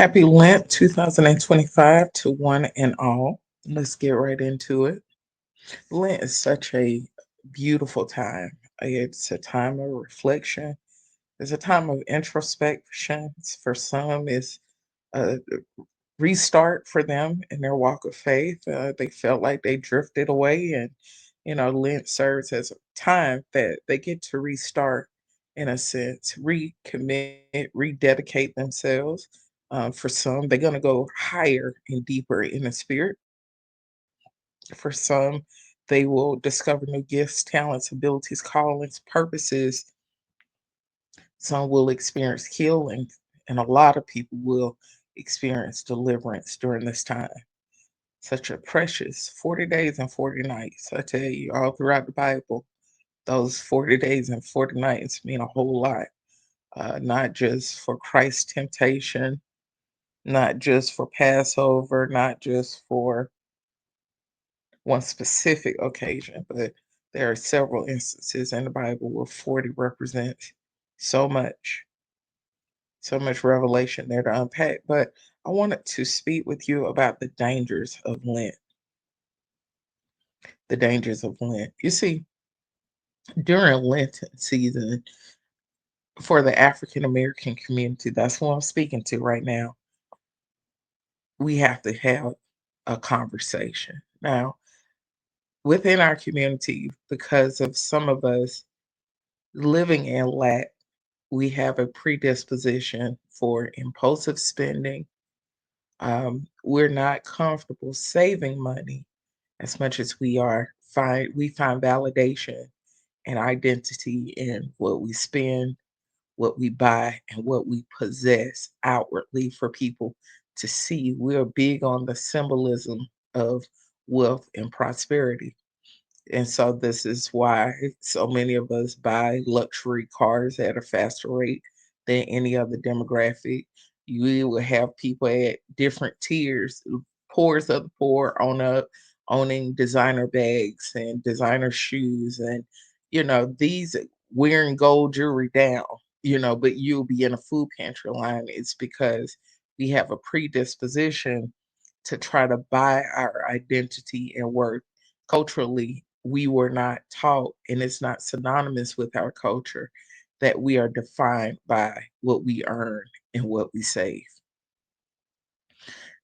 Happy Lent 2025 to one and all. Let's get right into it. Lent is such a beautiful time. It's a time of reflection. It's a time of introspection. For some, it's a restart for them in their walk of faith. They felt like they drifted away, and Lent serves as a time that they get to restart, in a sense, recommit, rededicate themselves. For some, they're going to go higher and deeper in the spirit. For some, they will discover new gifts, talents, abilities, callings, purposes. Some will experience healing, and a lot of people will experience deliverance during this time. Such a precious 40 days and 40 nights. I tell you, all throughout the Bible, those 40 days and 40 nights mean a whole lot, not just for Christ's temptation, not just for Passover, not just for one specific occasion, but there are several instances in the Bible where 40 represents so much, so much revelation there to unpack. But I wanted to speak with you about the dangers of Lent. The dangers of Lent. You see, during Lenten season, for the African American community, that's what I'm speaking to right now, we have to have a conversation. Now, within our community, because of some of us living in lack, we have a predisposition for impulsive spending. We're not comfortable saving money as much as we find validation and identity in what we spend, what we buy, and what we possess outwardly for people to see. We're big on the symbolism of wealth and prosperity. And so this is why so many of us buy luxury cars at a faster rate than any other demographic. You will have people at different tiers, poorest of the poor, on up, owning designer bags and designer shoes, and these wearing gold jewelry down. But you'll be in a food pantry line. It's because we have a predisposition to try to buy our identity and worth culturally. We were not taught, and it's not synonymous with our culture, that we are defined by what we earn and what we save.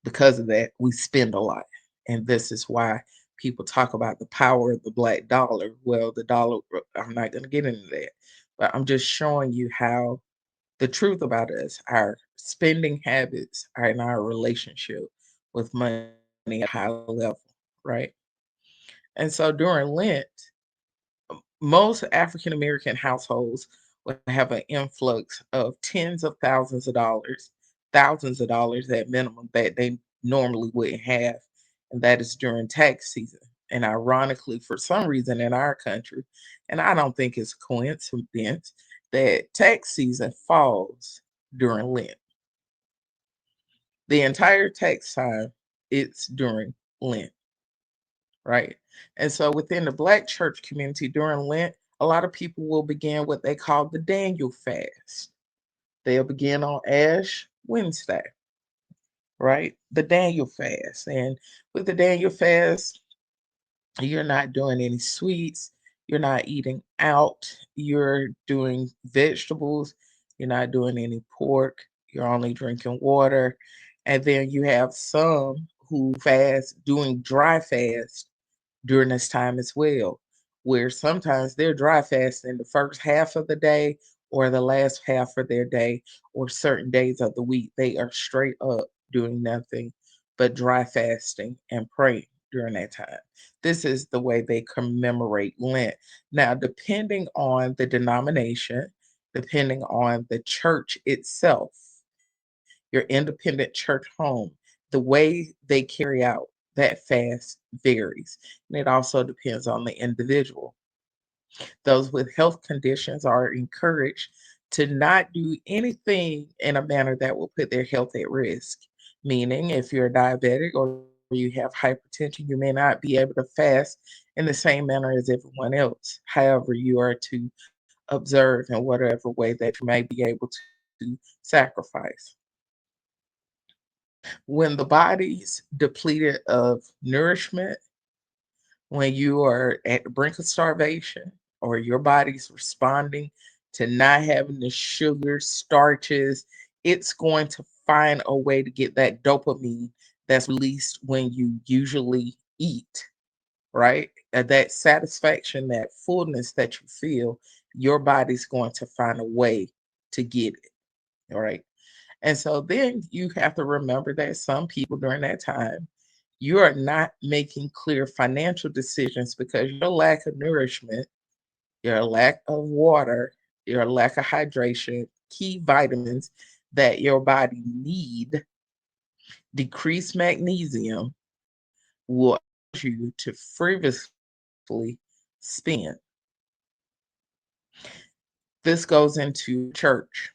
Because of that, we spend a lot. And this is why people talk about the power of the black dollar. Well, the dollar, I'm not going to get into that, but I'm just showing you how the truth about us, our spending habits, are in our relationship with money at a high level, right? And so during Lent, most African American households will have an influx of tens of thousands of dollars at minimum that they normally wouldn't have. And that is during tax season. And ironically, for some reason in our country, and I don't think it's a coincidence, that tax season falls during Lent. The entire tax time, it's during Lent, right? And so within the Black church community during Lent, a lot of people will begin what they call the Daniel fast. They'll begin on Ash Wednesday, right? The Daniel fast. And with the Daniel fast, you're not doing any sweets, you're not eating out, you're doing vegetables, you're not doing any pork, you're only drinking water. And then you have some who fast doing dry fast during this time as well, where sometimes they're dry fasting the first half of the day or the last half of their day, or certain days of the week. They are straight up doing nothing but dry fasting and praying during that time. This is the way they commemorate Lent. Now, depending on the denomination, depending on the church itself, your independent church home, the way they carry out that fast varies. And it also depends on the individual. Those with health conditions are encouraged to not do anything in a manner that will put their health at risk. Meaning, if you're diabetic or you have hypertension, you may not be able to fast in the same manner as everyone else. However, you are to observe in whatever way that you may be able to sacrifice. When the body's depleted of nourishment, when you are at the brink of starvation, or your body's responding to not having the sugar, starches, it's going to find a way to get that dopamine that's released when you usually eat, right? That satisfaction, that fullness that you feel, your body's going to find a way to get it, all right? And so then you have to remember that some people during that time, you are not making clear financial decisions because your lack of nourishment, your lack of water, your lack of hydration, key vitamins that your body need, decreased magnesium will cause you to frivolously spend. This goes into church.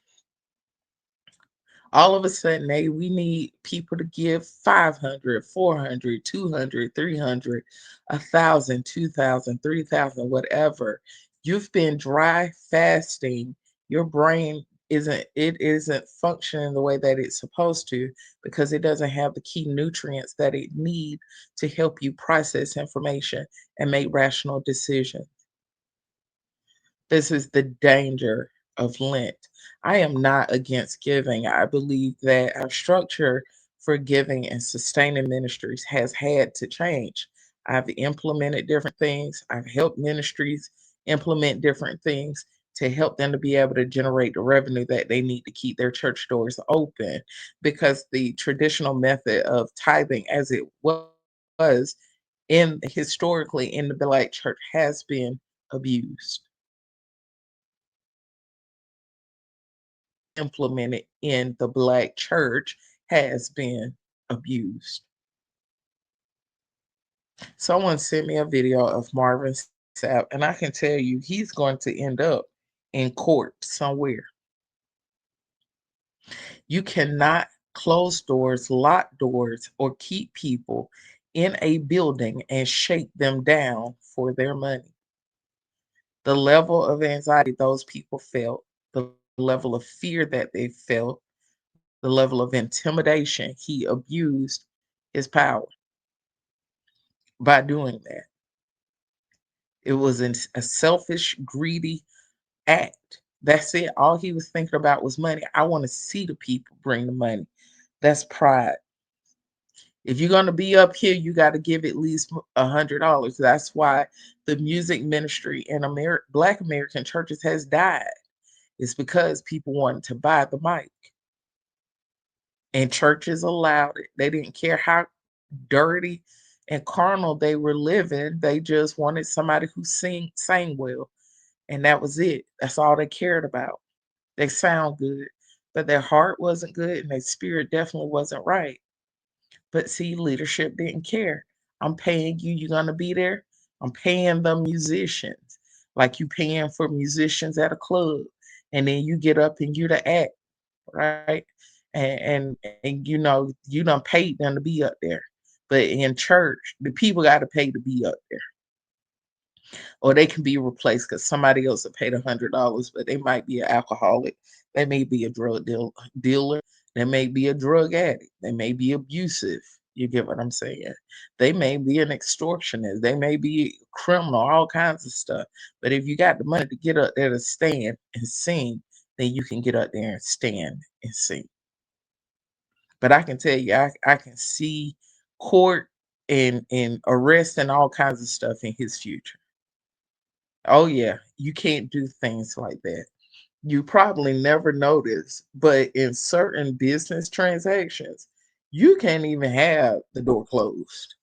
All of a sudden, hey, we need people to give 500, 400, 200, 300, 1,000, 2,000, 3,000, whatever. You've been dry fasting. Your brain isn't functioning the way that it's supposed to because it doesn't have the key nutrients that it needs to help you process information and make rational decisions. This is the danger of Lent. I am not against giving. I believe that our structure for giving and sustaining ministries has had to change. I've implemented different things. I've helped ministries implement different things to help them to be able to generate the revenue that they need to keep their church doors open, because the traditional method of tithing as it was in historically in the Black church has been abused. Implemented in the Black church has been abused. Someone sent me a video of Marvin Sapp, and I can tell you he's going to end up in court somewhere. You cannot close doors, lock doors, or keep people in a building and shake them down for their money. The level of anxiety those people felt, the level of fear that they felt, the level of intimidation, he abused his power by doing that. It was a selfish, greedy act. That's it. All he was thinking about was money. I want to see the people bring the money. That's pride. If you're going to be up here, you got to give at least $100. That's why the music ministry in Black American churches has died. It's because people wanted to buy the mic, and churches allowed it. They didn't care how dirty and carnal they were living. They just wanted somebody who sang well, and that was it. That's all they cared about. They sound good, but their heart wasn't good and their spirit definitely wasn't right. But see, leadership didn't care. I'm paying you, you're gonna be there. I'm paying the musicians like you paying for musicians at a club. And then you get up and you the act, right? And you done paid them to be up there. But in church, the people got to pay to be up there, or they can be replaced because somebody else will pay $100, but they might be an alcoholic, they may be a dealer, they may be a drug addict, they may be abusive. You get what I'm saying? They may be an extortionist, they may be a criminal, all kinds of stuff. But if you got the money to get up there to stand and sing, then you can get up there and stand and sing. But I can tell you, I can see court and arrest and all kinds of stuff in his future. Oh yeah, you can't do things like that. You probably never noticed, but in certain business transactions, you can't even have the door closed.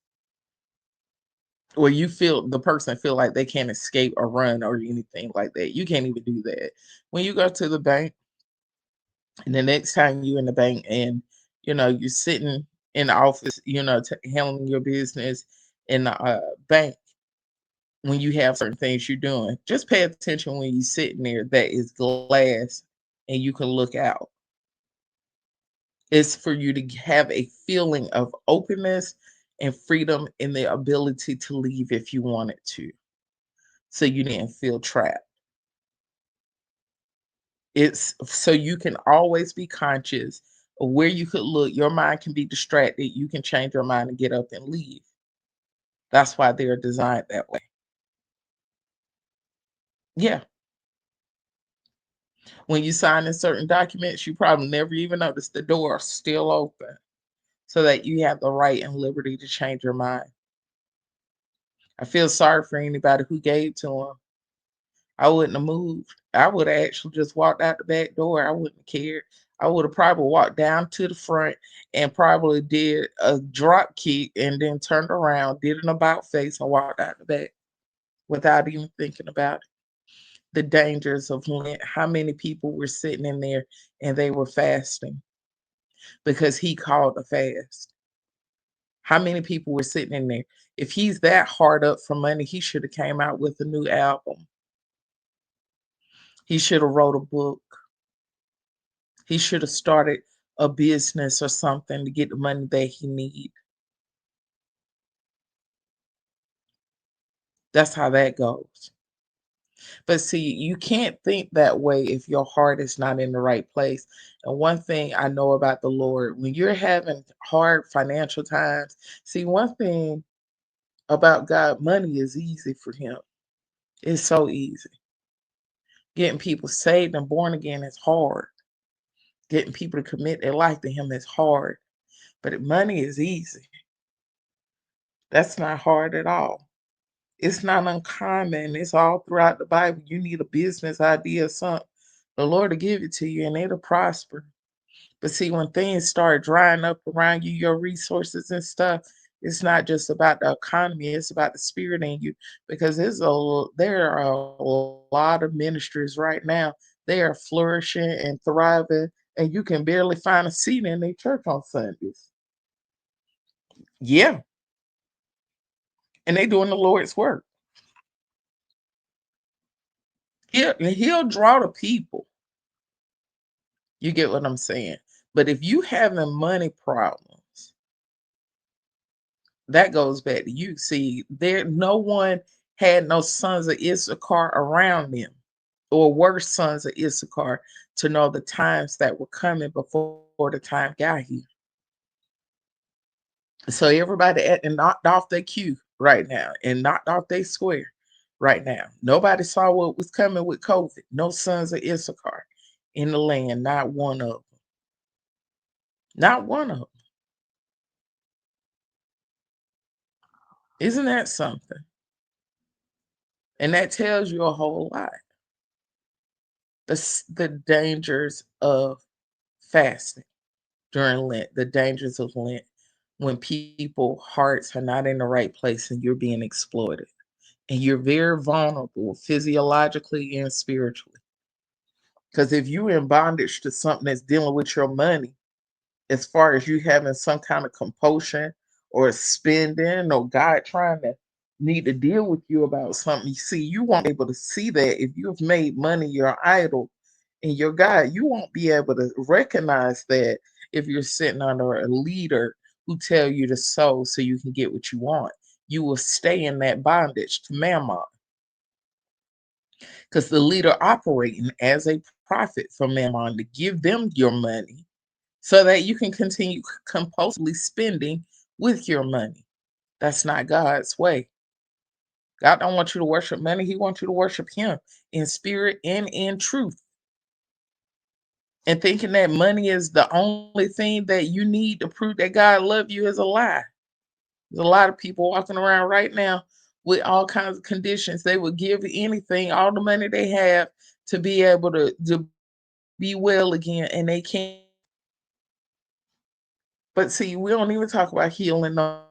Or you feel the person feel like they can't escape or run or anything like that. You can't even do that. When you go to the bank, and the next time you in the bank and you're sitting in the office, handling your business in the bank, when you have certain things you're doing, just pay attention when you're sitting there that is glass and you can look out. It's for you to have a feeling of openness and freedom and the ability to leave if you wanted to. So you didn't feel trapped. It's so you can always be conscious or where you could look, your mind can be distracted. You can change your mind and get up and leave. That's why they're designed that way. Yeah. When you sign in certain documents, you probably never even notice the door is still open so that you have the right and liberty to change your mind. I feel sorry for anybody who gave to them. I wouldn't have moved. I would have actually just walked out the back door. I wouldn't have cared. I would have probably walked down to the front and probably did a drop kick and then turned around, did an about face, and walked out the back without even thinking about it. The dangers of Lent. How many people were sitting in there and they were fasting because he called a fast? How many people were sitting in there? If he's that hard up for money, he should have came out with a new album. He should have wrote a book. He should have started a business or something to get the money that he need. That's how that goes. But see, you can't think that way if your heart is not in the right place. And one thing I know about the Lord, when you're having hard financial times, see, one thing about God, money is easy for him. It's so easy. Getting people saved and born again is hard. Getting people to commit their life to him is hard. But money is easy. That's not hard at all. It's not uncommon. It's all throughout the Bible. You need a business idea or something. The Lord will give it to you and it'll prosper. But see, when things start drying up around you, your resources and stuff, it's not just about the economy, it's about the spirit in you. Because there are a lot of ministries right now. They are flourishing and thriving, and you can barely find a seat in their church on Sundays. Yeah, and they doing the Lord's work. He'll draw the people. You get what I'm saying? But if you having money problems, that goes back to you. See, there no one had no sons of Issachar around them, or worse sons of Issachar, to know the times that were coming before the time got here. So everybody and knocked off their cue right now and knocked off their square right now. Nobody saw what was coming with COVID. No sons of Issachar in the land, not one of them. Not one of them. Isn't that something? And that tells you a whole lot. The dangers of fasting during Lent, the dangers of Lent when people hearts are not in the right place and you're being exploited. And you're very vulnerable physiologically and spiritually. Because if you're in bondage to something that's dealing with your money, as far as you having some kind of compulsion or spending or God trying to need to deal with you about something. You see, you won't be able to see that if you've made money your idol and your God. You won't be able to recognize that if you're sitting under a leader who tell you to sow so you can get what you want. You will stay in that bondage to mammon because the leader operating as a prophet for mammon to give them your money so that you can continue compulsively spending with your money. That's not God's way. God don't want you to worship money. He wants you to worship him in spirit and in truth. And thinking that money is the only thing that you need to prove that God loves you is a lie. There's a lot of people walking around right now with all kinds of conditions. They would give anything, all the money they have, to be able to be well again, and they can't. But see, we don't even talk about healing no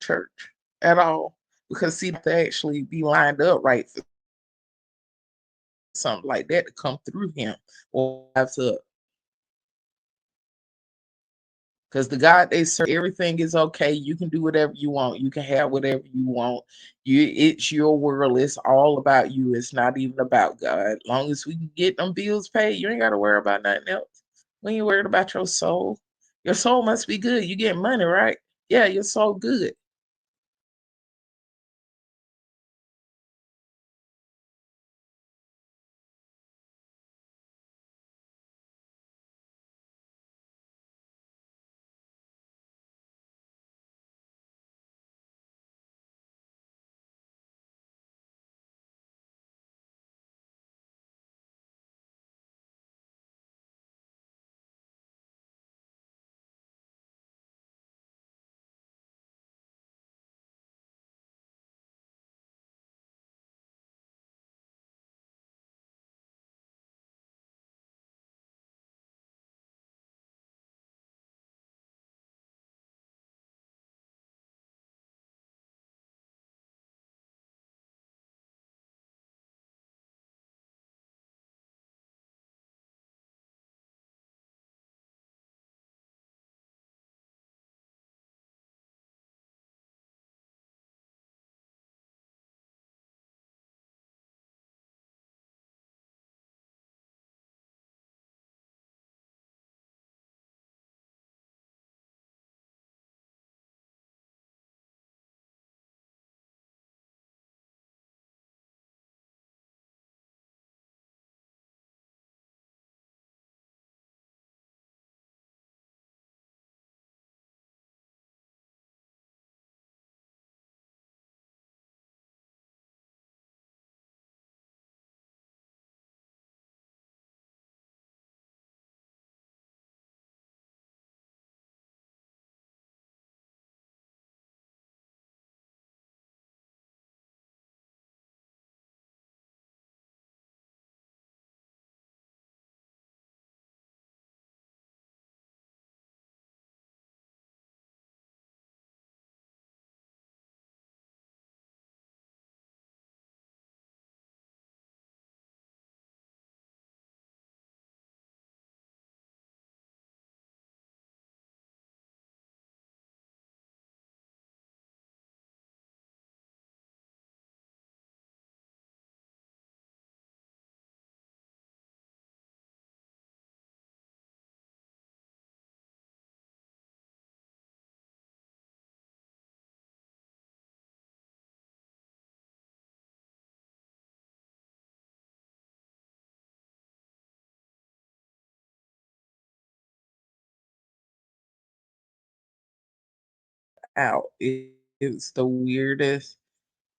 church at all because see, they actually be lined up right for something like that to come through him or lives up. Because the God they serve, everything is okay. You can do whatever you want. You can have whatever you want. It's your world. It's all about you. It's not even about God. As long as we can get them bills paid, you ain't got to worry about nothing else. We ain't worried about your soul. Your soul must be good. You get money, right? Yeah, your soul good. out. It's the weirdest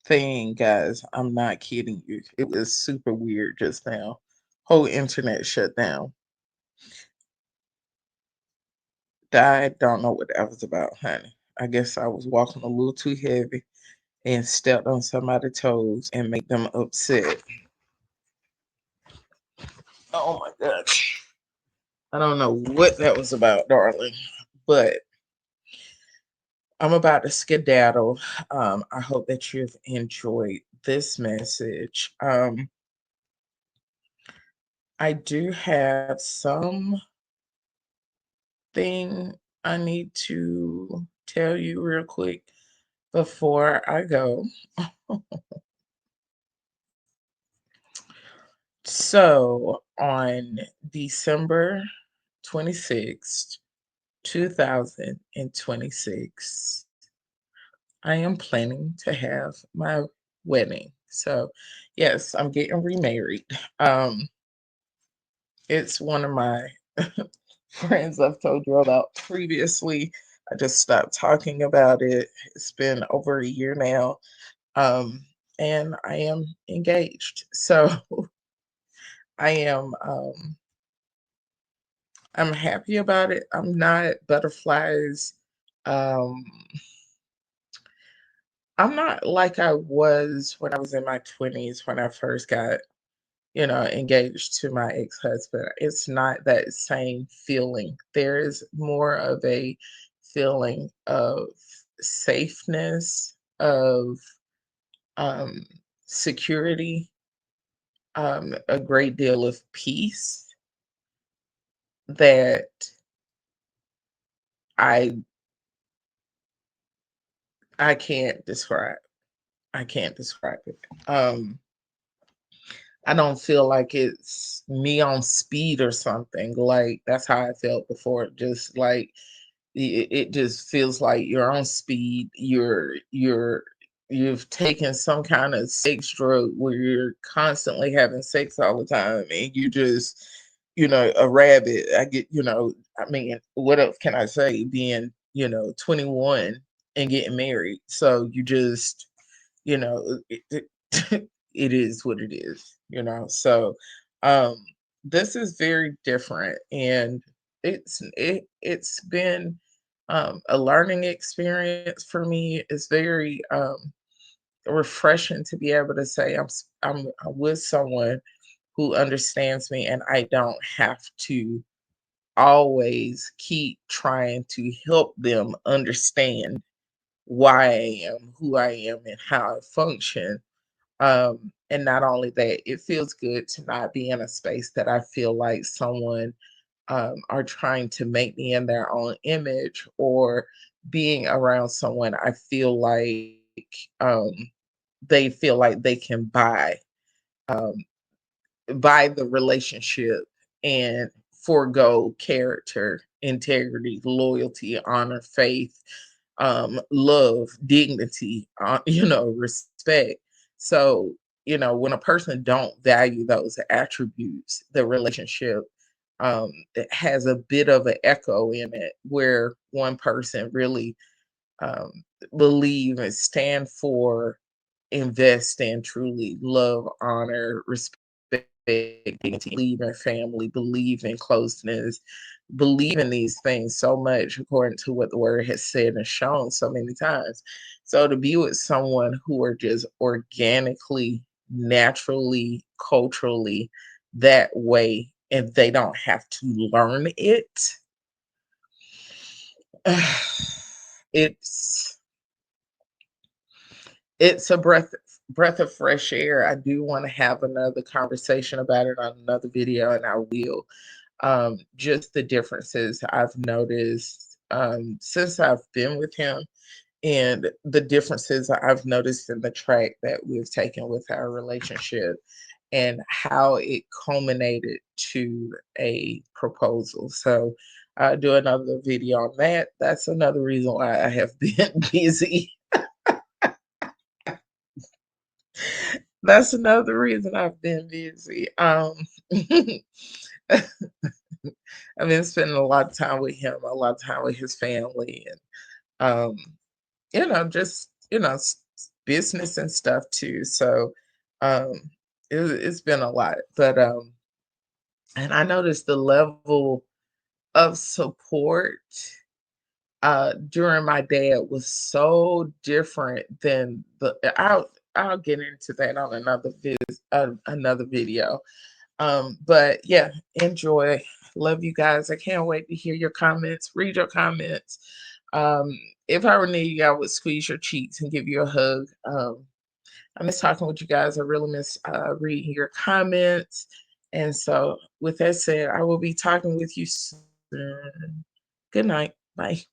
thing, guys. I'm not kidding you. It was super weird just now. Whole internet shut down. I don't know what that was about, honey. I guess I was walking a little too heavy and stepped on somebody's toes and made them upset. Oh my gosh. I don't know what that was about, darling, but I'm about to skedaddle. I hope that you've enjoyed this message. I do have something I need to tell you real quick before I go. So, on December 26th, 2026, I am planning to have my wedding. So, yes, I'm getting remarried. Um, it's one of my friends I've told you about previously. I just stopped talking about it. It's been over a year now. Um, and I am engaged. So I am I'm happy about it. I'm not butterflies. Um, I'm not like I was when I was in my 20s when I first got, engaged to my ex-husband. It's not that same feeling. There is more of a feeling of safeness, of um, security, a great deal of peace that I I can't describe. I can't describe it. I don't feel like it's me on speed or something. Like that's how I felt before. Just like it just feels like you're on speed. You've taken some kind of sex drug where you're constantly having sex all the time, and you just a rabbit. I get I mean, what else can I say? Being 21 and getting married, so you just it is what it is. So um this is very different, and it's been a learning experience for me. It's very refreshing to be able to say I'm with someone who understands me, and I don't have to always keep trying to help them understand why I am who I am and how I function. And not only that, it feels good to not be in a space that I feel like someone are trying to make me in their own image, or being around someone I feel like um, they feel like they can um, buy the relationship and forego character, integrity, loyalty, honor, faith, love, dignity, respect. So, when a person don't value those attributes, the relationship it has a bit of an echo in it, where one person really um, believe and stand for, invest in, truly love, honor, respect, dignity, believe in family, believe in closeness, believe in these things so much according to what the word has said and shown so many times. So to be with someone who are just organically, naturally, culturally that way, and they don't have to learn it, it's it's a breath of fresh air. I do want to have another conversation about it on another video, and I will. Just the differences I've noticed since I've been with him, and the differences I've noticed in the track that we've taken with our relationship, and how it culminated to a proposal. So I'll do another video on that. That's another reason why I have been busy. That's another reason I've been busy. I've been spending a lot of time with him, a lot of time with his family, and um, just, business and stuff too. So um it's been a lot. But and I noticed the level of support during my dad was so different than I'll get into that on another video. But yeah, enjoy. Love you guys. I can't wait to hear your comments, read your comments. Um, if I were near you, I would squeeze your cheeks and give you a hug. I miss talking with you guys. I really miss reading your comments. And so, with that said, I will be talking with you soon. Good night. Bye.